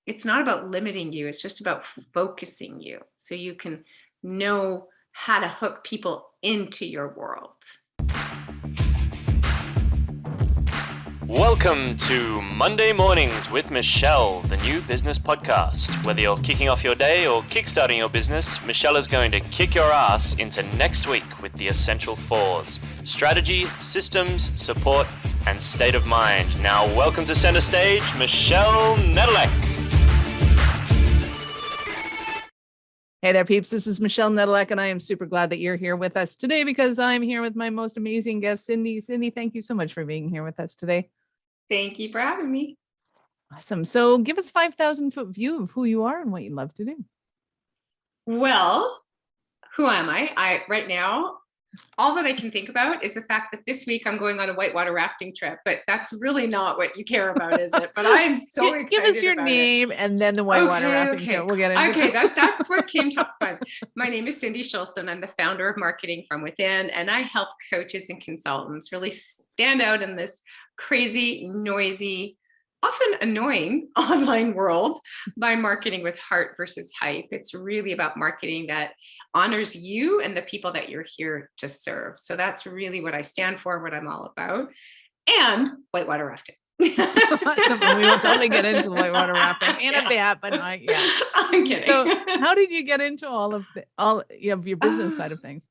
it's not about limiting you. It's just about focusing you so you can know how to hook people into your world. Welcome to Monday Mornings with Michelle, the new business podcast. Whether you're kicking off your day or kickstarting your business, Michelle is going to kick your ass into next week with the essential fours: strategy, systems, support, and state of mind. Now, welcome to center stage, Michelle Nedelec. Hey there, peeps. This is Michelle Nedelec, and I am super glad that you're here with us today because I'm here with my most amazing guest, Cindy. Cindy, thank you so much for being here with us today. Thank you for having me. Awesome. So give us a 5,000-foot view of who you are and what you love to do. Well, who am I? Right now, all that I can think about is the fact that this week I'm going on a whitewater rafting trip, but that's really not what you care about, is it? But I'm so excited. Give us your name and then the whitewater rafting trip. We'll get into it. That's what came top fun. My name is Cindy Schulson. I'm the founder of MarketingFromWithin, and I help coaches and consultants really stand out in this crazy, noisy, often annoying online world by marketing with heart versus hype. It's really about marketing that honors you and the people that you're here to serve. So that's really what I stand for, what I'm all about. And whitewater rafting. Awesome. We will totally get into the whitewater rafting and a bit, but not yet. I'm kidding. So how did you get into all of your business side of things?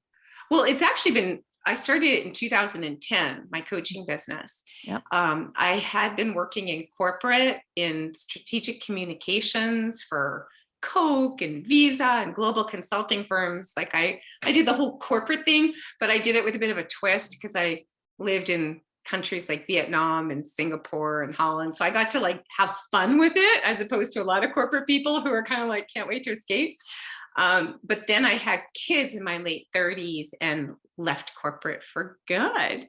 Well, it's actually been, I started it in 2010, my coaching business. Yep. I had been working in corporate in strategic communications for Coke and Visa and global consulting firms. Like I did the whole corporate thing, but I did it with a bit of a twist because I lived in countries like Vietnam and Singapore and Holland. So I got to like have fun with it as opposed to a lot of corporate people who are kind of like, can't wait to escape. But then I had kids in my late 30s and left corporate for good.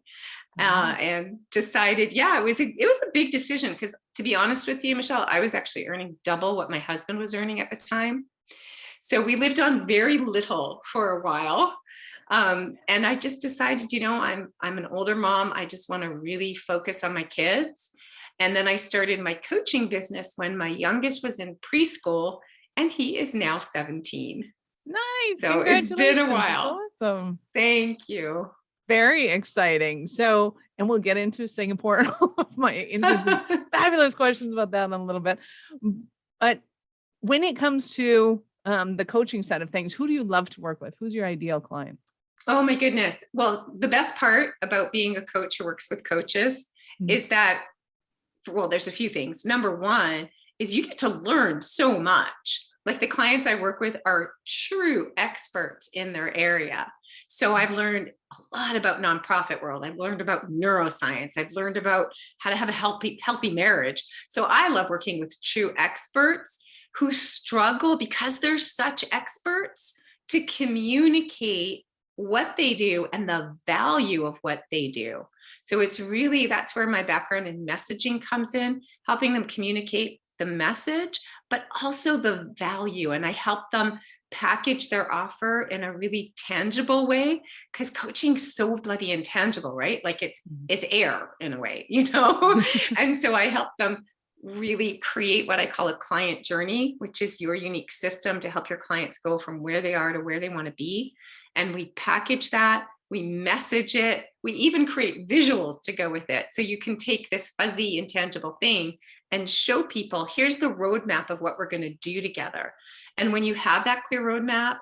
And decided, it was a big decision because, to be honest with you, Michelle, I was actually earning double what my husband was earning at the time. So we lived on very little for a while. And I just decided, I'm an older mom. I just want to really focus on my kids. And then I started my coaching business when my youngest was in preschool, and he is now 17. Nice. So it's been a while. Awesome. Thank you. Very exciting. So, and we'll get into Singapore and all of my interesting, fabulous questions about that in a little bit. But when it comes to the coaching side of things, who do you love to work with? Who's your ideal client? Oh my goodness. Well, the best part about being a coach who works with coaches is that, well, there's a few things. Number one is you get to learn so much. Like the clients I work with are true experts in their area. So I've learned a lot about nonprofit world. I've learned about neuroscience. I've learned about how to have a healthy marriage. So I love working with true experts who struggle because they're such experts to communicate what they do and the value of what they do. So it's really, that's where my background in messaging comes in, helping them communicate the message, but also the value. And I help them package their offer in a really tangible way, because coaching's so bloody intangible, right? Like it's air in a way, And so I help them really create what I call a client journey, which is your unique system to help your clients go from where they are to where they want to be. And we package that, we message it, we even create visuals to go with it. So you can take this fuzzy, intangible thing and show people, here's the roadmap of what we're going to do together. And when you have that clear roadmap,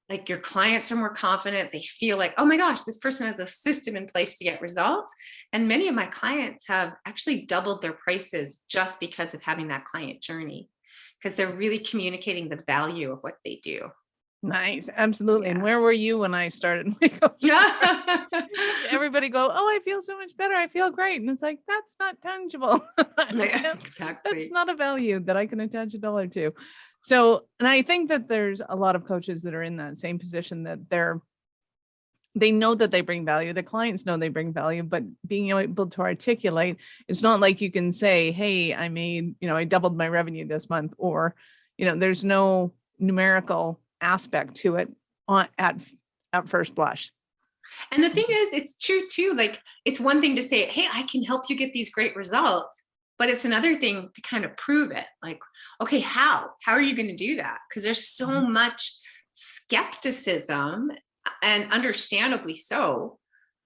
like your clients are more confident, they feel like, oh my gosh, this person has a system in place to get results. And many of my clients have actually doubled their prices just because of having that client journey, because they're really communicating the value of what they do. Nice. Absolutely. Yeah. And where were you when I started my coaching? Everybody go, oh, I feel so much better. I feel great. And it's like, that's not tangible. Exactly. That's not a value that I can attach $1 to. So, and I think that there's a lot of coaches that are in that same position, that they know that they bring value. The clients know they bring value, but being able to articulate, it's not like you can say, hey, I made, I doubled my revenue this month, or, there's no numerical aspect to it at first blush. And the thing is, it's true too. Like, it's one thing to say, hey, I can help you get these great results. But it's another thing to kind of prove it. Like, okay, how are you going to do that? Because there's so much skepticism, and understandably so,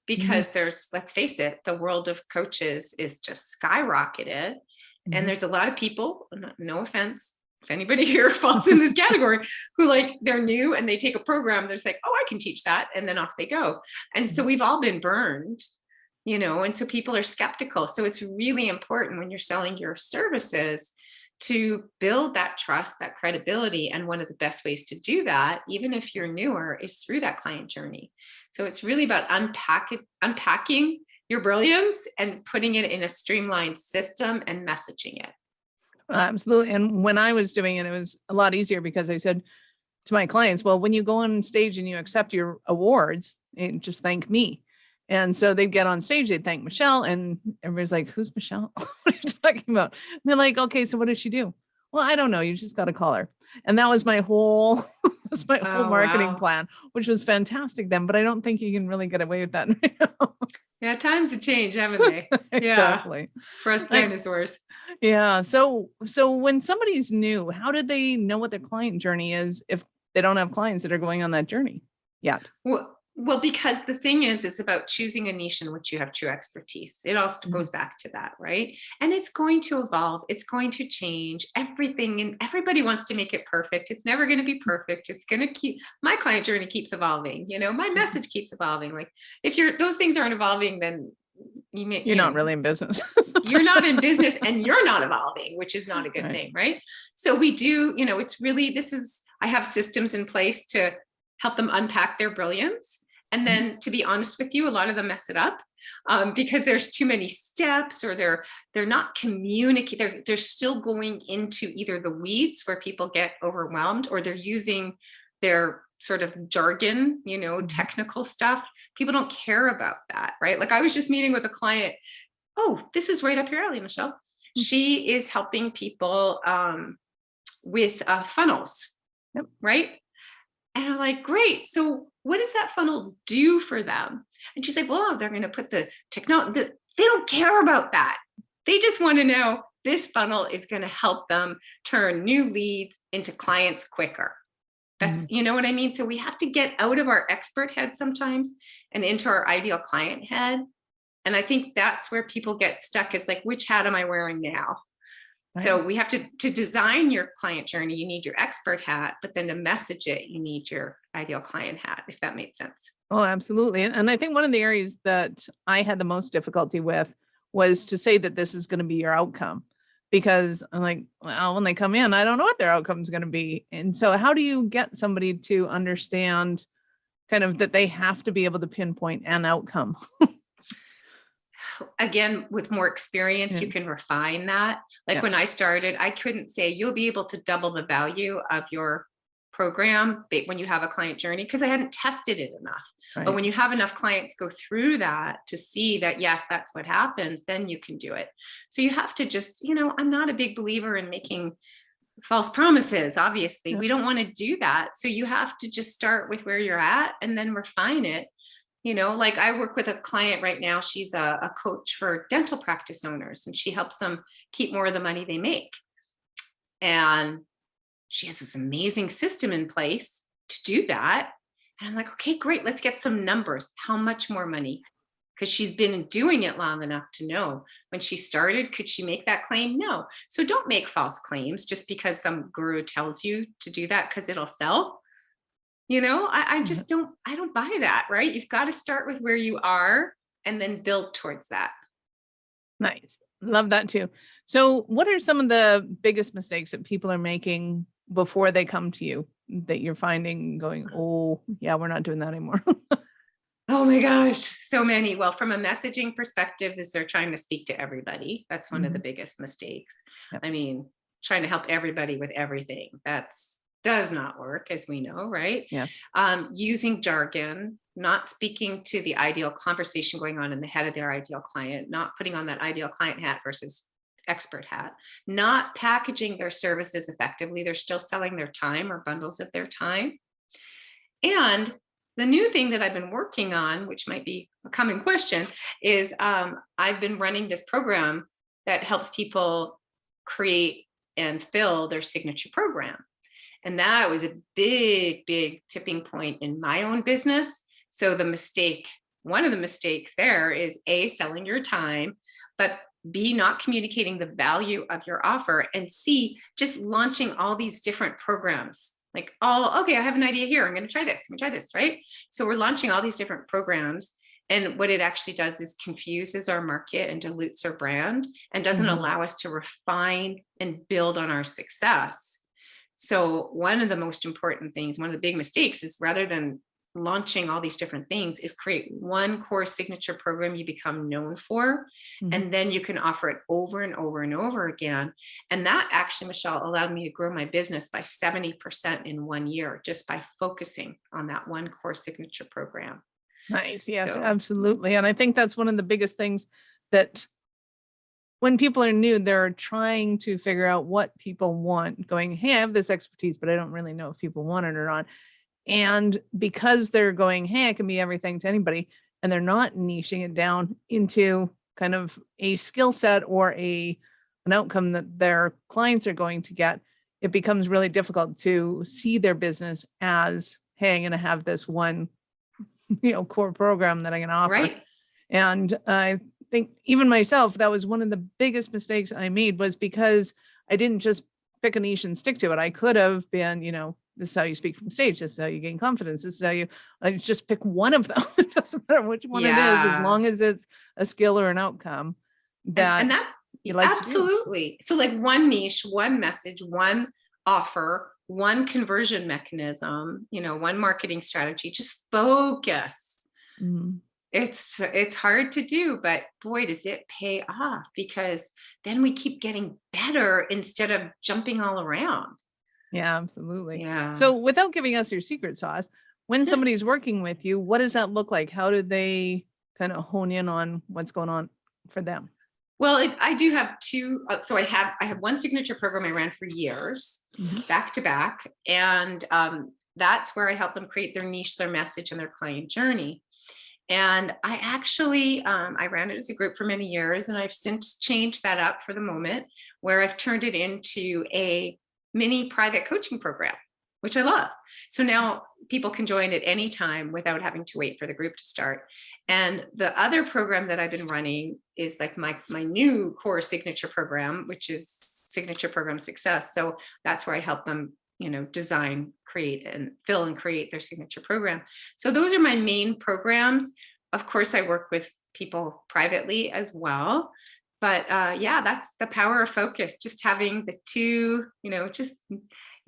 because there's, let's face it, the world of coaches is just skyrocketed. And there's a lot of people, no offense, if anybody here falls in this category, who like, they're new and they take a program, they're just like, oh, I can teach that. And then off they go. And so we've all been burned, and so people are skeptical. So it's really important when you're selling your services to build that trust, that credibility. And one of the best ways to do that, even if you're newer, is through that client journey. So it's really about unpacking your brilliance and putting it in a streamlined system and messaging it. Absolutely. And when I was doing it, it was a lot easier because I said to my clients, well, when you go on stage and you accept your awards, just thank me. And so they'd get on stage, they'd thank Michelle, and everybody's like, who's Michelle? What are you talking about? And they're like, okay, so what does she do? Well, I don't know. You just got to call her. And that was my whole, marketing plan, which was fantastic then, but I don't think you can really get away with that now. Yeah, times have changed, haven't they? Exactly. For us dinosaurs. Yeah. So when somebody's new, how do they know what their client journey is if they don't have clients that are going on that journey yet? Well, because the thing is, it's about choosing a niche in which you have true expertise. It also goes back to that, right? And it's going to evolve. It's going to change everything. And everybody wants to make it perfect. It's never going to be perfect. It's going to my client journey keeps evolving. My message keeps evolving. Like if those things aren't evolving, then you're not really in business. You're not in business and you're not evolving, which is not a good thing, right? So we do, it's really, I have systems in place to help them unpack their brilliance. And then to be honest with you, a lot of them mess it up because there's too many steps, or they're not communicating. They're still going into either the weeds where people get overwhelmed, or they're using their sort of jargon, technical stuff. People don't care about that, right? Like I was just meeting with a client. Oh, this is right up your alley, Michelle. She is helping people with funnels, right? And I'm like, great. So what does that funnel do for them? And she's like, well, they're going to put the technology. They don't care about that. They just want to know this funnel is going to help them turn new leads into clients quicker. That's, you know what I mean? So we have to get out of our expert head sometimes and into our ideal client head. And I think that's where people get stuck, is like, which hat am I wearing now? Right. So we have to design your client journey. You need your expert hat, but then to message it, you need your ideal client hat, if that makes sense. Oh, absolutely. And I think one of the areas that I had the most difficulty with was to say that this is going to be your outcome, because I'm like, well, when they come in, I don't know what their outcome is going to be. And so how do you get somebody to understand kind of that they have to be able to pinpoint an outcome? Again, with more experience, you can refine that. Like when I started, I couldn't say you'll be able to double the value of your program when you have a client journey, because I hadn't tested it enough. Right. But when you have enough clients go through that to see that, yes, that's what happens, then you can do it. So you have to just, I'm not a big believer in making false promises. Obviously, we don't want to do that. So you have to just start with where you're at and then refine it. Like I work with a client right now. She's a coach for dental practice owners, and she helps them keep more of the money they make. And she has this amazing system in place to do that. And I'm like, okay, great. Let's get some numbers. How much more money? Because she's been doing it long enough to know when she started, could she make that claim? No. So don't make false claims just because some guru tells you to do that because it'll sell. I just don't buy that, right? You've got to start with where you are and then build towards that. Nice. Love that too. So what are some of the biggest mistakes that people are making before they come to you that you're finding going, oh yeah, we're not doing that anymore? Oh my gosh, so many. Well, from a messaging perspective, is they're trying to speak to everybody. That's one of the biggest mistakes. Yep. I mean, trying to help everybody with everything. Does not work, as we know, right? Yeah. Using jargon, not speaking to the ideal conversation going on in the head of their ideal client, not putting on that ideal client hat versus expert hat, not packaging their services effectively. They're still selling their time or bundles of their time. And the new thing that I've been working on, which might be a common question, is I've been running this program that helps people create and fill their signature program. And that was a big, big tipping point in my own business. So one of the mistakes there is A, selling your time, but B, not communicating the value of your offer, and C, just launching all these different programs. Like, okay, I have an idea here. I'm going to try this, right? So we're launching all these different programs. And what it actually does is confuses our market and dilutes our brand and doesn't allow us to refine and build on our success. So one of the most important things, one of the big mistakes is, rather than launching all these different things, is create one core signature program you become known for. And then you can offer it over and over and over again. And that actually, Michelle, allowed me to grow my business by 70% in 1 year, just by focusing on that one core signature program. Nice. Yes, absolutely. And I think that's one of the biggest things, that when people are new, they're trying to figure out what people want, going, hey, I have this expertise, but I don't really know if people want it or not. And because they're going, hey, I can be everything to anybody, and they're not niching it down into kind of a skill set or an outcome that their clients are going to get, it becomes really difficult to see their business as, hey, I'm going to have this one core program that I can offer. Right. And I think even myself, that was one of the biggest mistakes I made, was because I didn't just pick a niche and stick to it. I could have been, this is how you speak from stage. This is how you gain confidence. This is how I just pick one of them. It doesn't matter which one it is, as long as it's a skill or an outcome that, and that you like absolutely. To do. So like one niche, one message, one offer, one conversion mechanism, one marketing strategy, just focus. It's hard to do, but boy, does it pay off, because then we keep getting better instead of jumping all around. Yeah, absolutely. Yeah. So without giving us your secret sauce, when somebody's working with you, what does that look like? How do they kind of hone in on what's going on for them? Well, I do have two. So I have one signature program I ran for years, back to back. And that's where I help them create their niche, their message, and their client journey. And I actually, I ran it as a group for many years, and I've since changed that up for the moment, where I've turned it into a mini private coaching program, which I love. So now people can join at any time without having to wait for the group to start. And the other program that I've been running is like my new core signature program, which is Signature Program Success. So that's where I help them, design, create, and fill and create their signature program. So those are my main programs. Of course, I work with people privately as well. But that's the power of focus. Just having the two, just you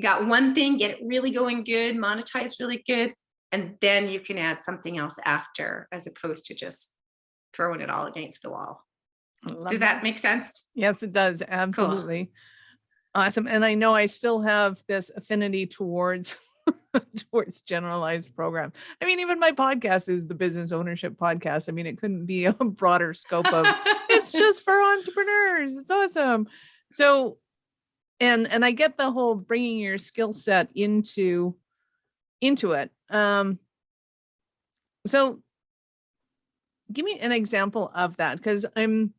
got one thing, get it really going good, monetize really good, and then you can add something else after, as opposed to just throwing it all against the wall. Did that make sense? Yes, it does. Absolutely. Cool. Awesome. And I know I still have this affinity towards generalized programs. I mean, even my podcast is the business ownership podcast. I mean, it couldn't be a broader scope of it's just for entrepreneurs. It's awesome. So, and I get the whole bringing your skill set into it. So give me an example of that, because I'm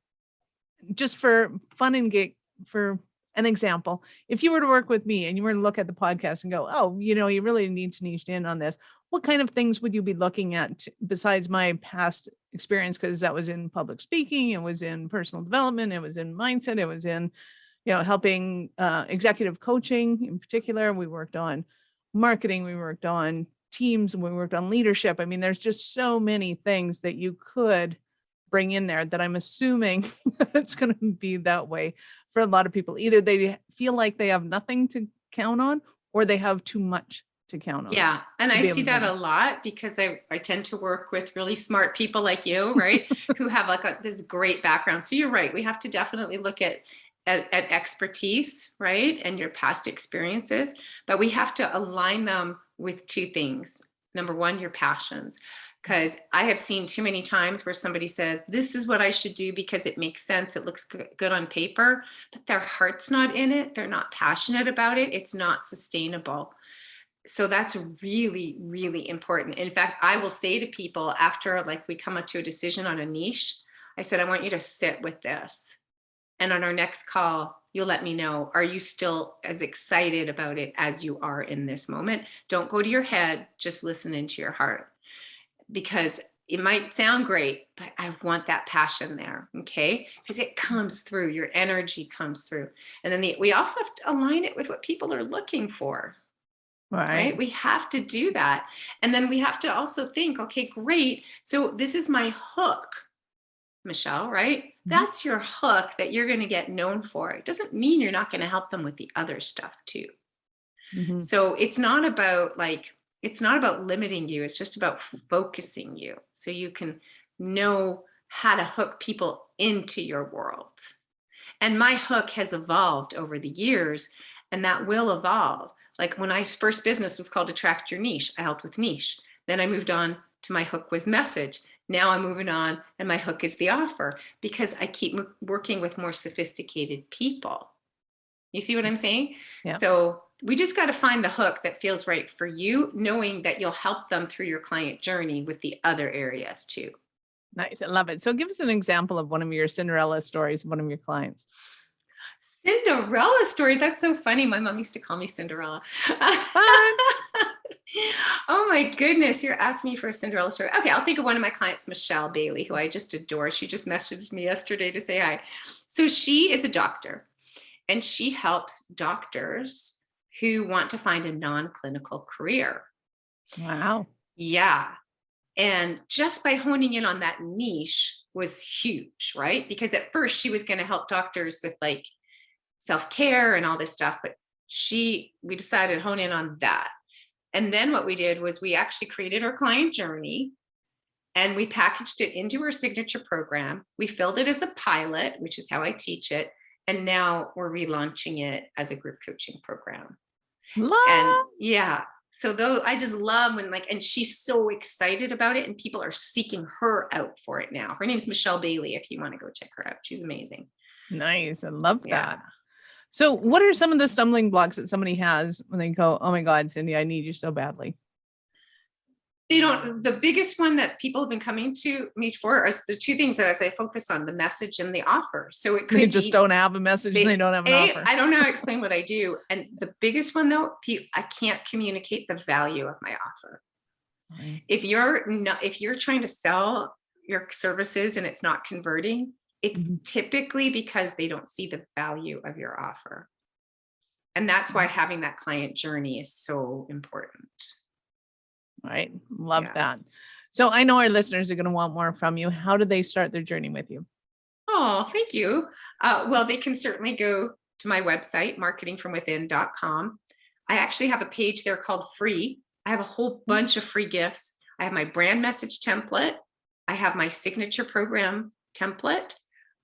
just for fun and gig, for an example, if you were to work with me and you were to look at the podcast and go, oh, you really need to niche in on this, what kind of things would you be looking at besides my past experience? Because that was in public speaking, it was in personal development, it was in mindset, it was in, helping executive coaching in particular. We worked on marketing, we worked on teams, and we worked on leadership. I mean, there's just so many things that you could bring in there that I'm assuming it's going to be that way for a lot of people. Either they feel like they have nothing to count on, or they have too much to count on. Yeah. And I see that a lot, because I tend to work with really smart people like you, right? Who have like this great background. So you're right. We have to definitely look at expertise, right? And your past experiences, but we have to align them with two things. Number one, your passions. Because I have seen too many times where somebody says, this is what I should do because it makes sense, it looks good on paper, but their heart's not in it. They're not passionate about it. It's not sustainable. So that's really, really important. In fact, I will say to people after we come up to a decision on a niche, I said, I want you to sit with this And on our next call, you'll let me know, are you still as excited about it as you are in this moment? Don't go to your head, just listen into your heart, because it might sound great, but I want that passion there. Okay. Because it comes through, your energy comes through. And then we also have to align it with what people are looking for. Right. We have to do that. And then we have to also think, okay, great. So this is my hook, Michelle, right? Mm-hmm. That's your hook that you're going to get known for. It doesn't mean you're not going to help them with the other stuff too. Mm-hmm. So it's not about limiting you. It's just about focusing you so you can know how to hook people into your world. And my hook has evolved over the years, and that will evolve. Like when my first business was called Attract Your Niche, I helped with niche. Then I moved on to my hook was message. Now I'm moving on and my hook is the offer, because I keep working with more sophisticated people. You see what I'm saying? Yeah. So we just got to find the hook that feels right for you, knowing that you'll help them through your client journey with the other areas too. Nice. I love it. So give us an example of one of your Cinderella stories, one of your clients. Cinderella story. That's so funny. My mom used to call me Cinderella. Oh my goodness. You're asking me for a Cinderella story. Okay. I'll think of one of my clients, Michelle Bailey, who I just adore. She just messaged me yesterday to say hi. So she is a doctor, and she helps doctors who want to find a non-clinical career. Wow. Yeah. And just by honing in on that niche was huge, right? Because at first she was going to help doctors with like self-care and all this stuff, but we decided to hone in on that. And then what we did was we actually created our client journey, and we packaged it into our signature program. We filled it as a pilot, which is how I teach it. And now we're relaunching it as a group coaching program. And yeah, so though I just love when and she's so excited about it, and people are seeking her out for it now. Her name is Michelle Bailey. If you want to go check her out, she's amazing. Nice. I love that. So what are some of the stumbling blocks that somebody has when they go, oh my God, Cindy, I need you so badly? The biggest one that people have been coming to me for is the two things that I focus on: the message and the offer. So it could they just don't have a message. They don't have an offer. I don't know how to explain what I do. And the biggest one though, I can't communicate the value of my offer. Right. If you're trying to sell your services and it's not converting, it's typically because they don't see the value of your offer. And that's why having that client journey is so important. Right. Love that. So I know our listeners are going to want more from you. How do they start their journey with you? Oh, thank you. Well, they can certainly go to my website, marketingfromwithin.com. I actually have a page there called free. I have a whole bunch of free gifts. I have my brand message template. I have my signature program template.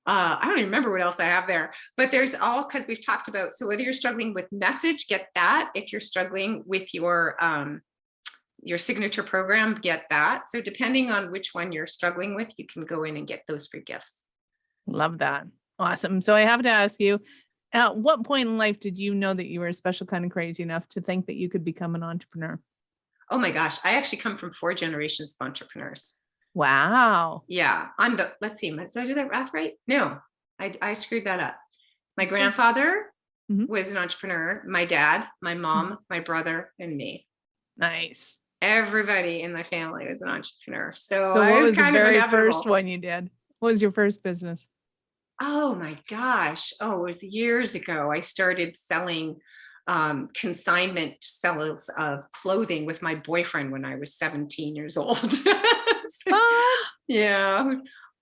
I don't even remember what else I have there, but there's all, because we've talked about, so whether you're struggling with message, get that. If you're struggling with your signature program, get that. So depending on which one you're struggling with, you can go in and get those free gifts. Love that. Awesome. So I have to ask you, at what point in life did you know that you were a special kind of crazy enough to think that you could become an entrepreneur? Oh my gosh. I actually come from 4 generations of entrepreneurs. Wow. Yeah. Let's see, did I do that math right? No, I screwed that up. My grandfather was an entrepreneur, my dad, my mom, my brother, and me. Nice. Everybody in my family was an entrepreneur. So what was the very first one you did? What was your first business? Oh my gosh. Oh, it was years ago. I started selling consignment sales of clothing with my boyfriend when I was 17 years old. Yeah.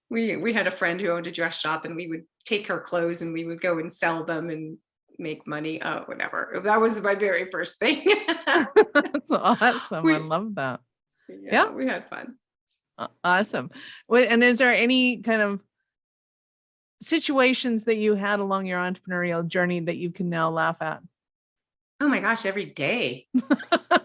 We had a friend who owned a dress shop, and we would take her clothes and we would go and sell them and make money. Oh, whatever. That was my very first thing. That's awesome. I love that. Yeah, we had fun. Awesome. And is there any kind of situations that you had along your entrepreneurial journey that you can now laugh at? Oh my gosh, every day.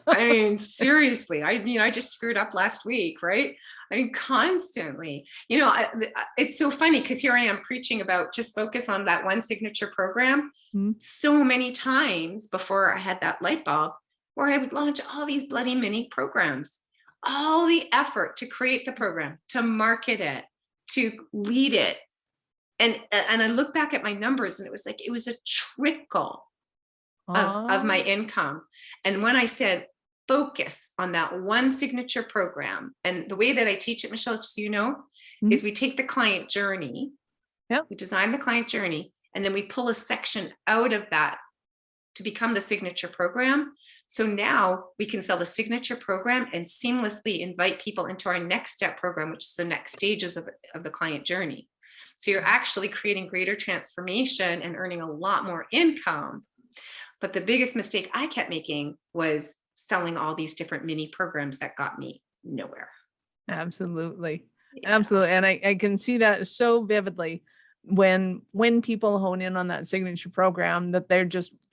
I mean, seriously, I just screwed up last week, right? I mean, constantly, it's so funny because here I am preaching about just focus on that one signature program so many times before I had that light bulb, where I would launch all these bloody mini programs, all the effort to create the program, to market it, to lead it. And I look back at my numbers and it was like, it was a trickle of my income. And when I said, focus on that one signature program. And the way that I teach it, Michelle, just so you know, is we take the client journey, we design the client journey, and then we pull a section out of that to become the signature program. So now we can sell the signature program and seamlessly invite people into our next step program, which is the next stages of the client journey. So you're actually creating greater transformation and earning a lot more income. But the biggest mistake I kept making was selling all these different mini programs that got me nowhere. Absolutely. Absolutely. And I can see that so vividly when people hone in on that signature program, that they're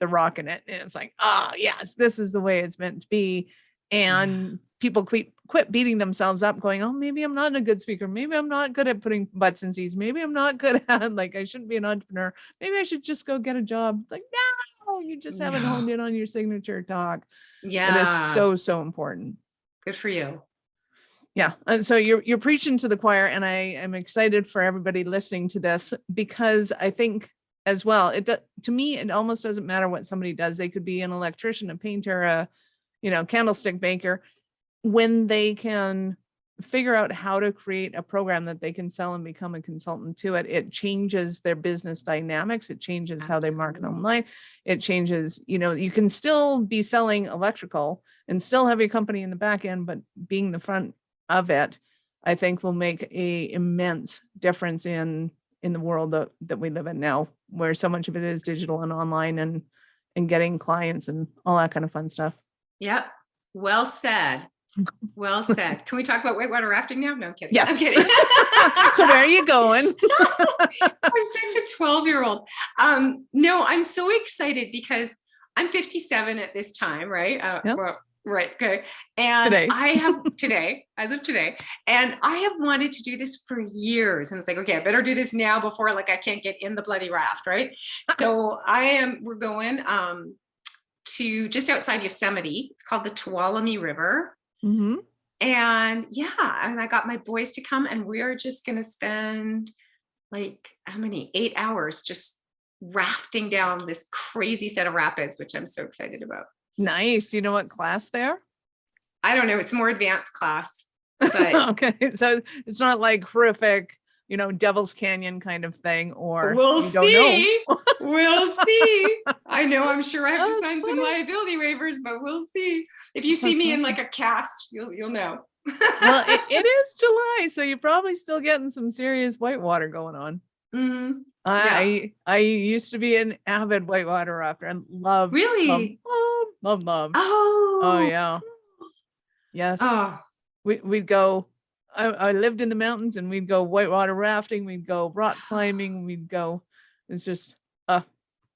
rocking it. And it's like, yes, this is the way it's meant to be. And people quit beating themselves up going, oh, maybe I'm not a good speaker. Maybe I'm not good at putting butts in seats. Maybe I'm not good at, like, I shouldn't be an entrepreneur. Maybe I should just go get a job. It's like, no, you just haven't honed in on your signature talk. Yeah. It is so, so important. Good for you. Yeah. And so you're preaching to the choir, and I am excited for everybody listening to this, because I think as well, to me, it almost doesn't matter what somebody does. They could be an electrician, a painter, a, candlestick maker. When they can figure out how to create a program that they can sell and become a consultant to it, it changes their business dynamics. It changes how they market online. It changes, you can still be selling electrical and still have your company in the back end, but being the front of it, I think will make a immense difference in the world that we live in now, where so much of it is digital and online and getting clients and all that kind of fun stuff. Yep. Well said. Well said. Can we talk about whitewater rafting now? No, I'm kidding. Yes. I'm kidding. So where are you going? I'm such a 12-year-old. No, I'm so excited because I'm 57 at this time, right? Well, right. Okay. And Today. I have as of today, and I have wanted to do this for years. And it's like, okay, I better do this now before, like, I can't get in the bloody raft. Right. So we're going to just outside Yosemite. It's called the Tuolumne River. Mm-hmm. And and I got my boys to come, and we are just going to spend 8 hours just rafting down this crazy set of rapids, which I'm so excited about. Nice. Do you know what class they are? I don't know. It's a more advanced class. But okay. So it's not like horrific, Devil's Canyon kind of thing, or we'll you don't see. know. We'll see. I know I'm sure I have to sign some liability waivers, but we'll see. If you see me in like a cast, you'll know. Well, it is July, so you're probably still getting some serious whitewater going on. Mm-hmm. I used to be an avid whitewater rafter and love. Really? Love. Oh yeah. Yes. Oh. We'd go. I lived in the mountains, and we'd go whitewater rafting. We'd go rock climbing. We'd go. It's just.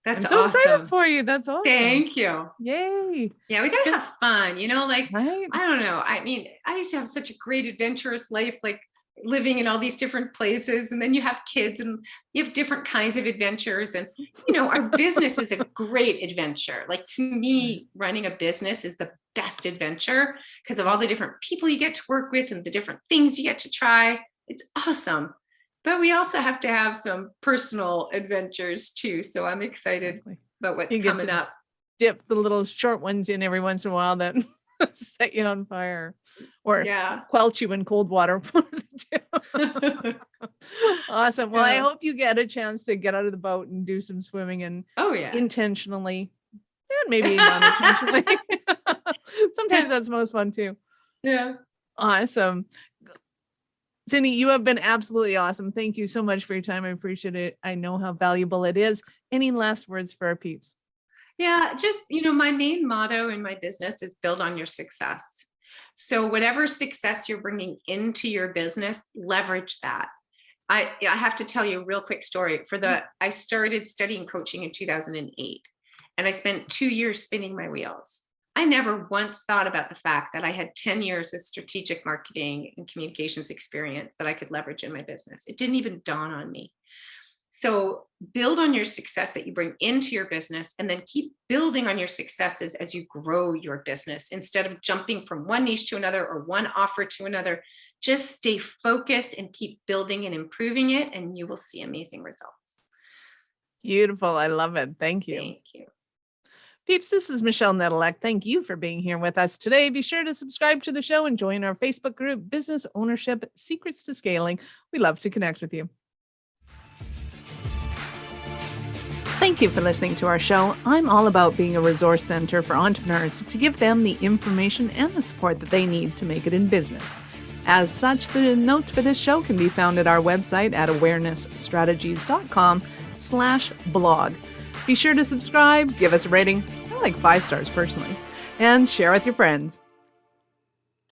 That's I'm so awesome. excited for you. That's awesome. Thank you. Yay. Yeah, we gotta have fun. Right? I don't know. I mean, I used to have such a great adventurous life, like living in all these different places, and then you have kids and you have different kinds of adventures. And our business is a great adventure. Like, to me, running a business is the best adventure because of all the different people you get to work with and the different things you get to try. It's awesome. But we also have to have some personal adventures too. So I'm excited about what's coming up. Dip the little short ones in every once in a while that set you on fire, or squelch you in cold water. Awesome. Well, I hope you get a chance to get out of the boat and do some swimming, and intentionally, and maybe unintentionally. Sometimes that's most fun too. Yeah. Awesome. Cindy, you have been absolutely awesome. Thank you so much for your time. I appreciate it. I know how valuable it is. Any last words for our peeps? Yeah, just, my main motto in my business is build on your success. So whatever success you're bringing into your business, leverage that. I have to tell you a real quick story. I started studying coaching in 2008, and I spent 2 years spinning my wheels. I never once thought about the fact that I had 10 years of strategic marketing and communications experience that I could leverage in my business. It didn't even dawn on me. So build on your success that you bring into your business, and then keep building on your successes as you grow your business. Instead of jumping from one niche to another or one offer to another, just stay focused and keep building and improving it, and you will see amazing results. Beautiful. I love it. Thank you. Thank you. Peeps, this is Michelle Nedelec. Thank you for being here with us today. Be sure to subscribe to the show and join our Facebook group, Business Ownership Secrets to Scaling. We love to connect with you. Thank you for listening to our show. I'm all about being a resource center for entrepreneurs to give them the information and the support that they need to make it in business. As such, the notes for this show can be found at our website at awarenessstrategies.com/blog. Be sure to subscribe, give us a rating. I like 5 stars personally, and share with your friends.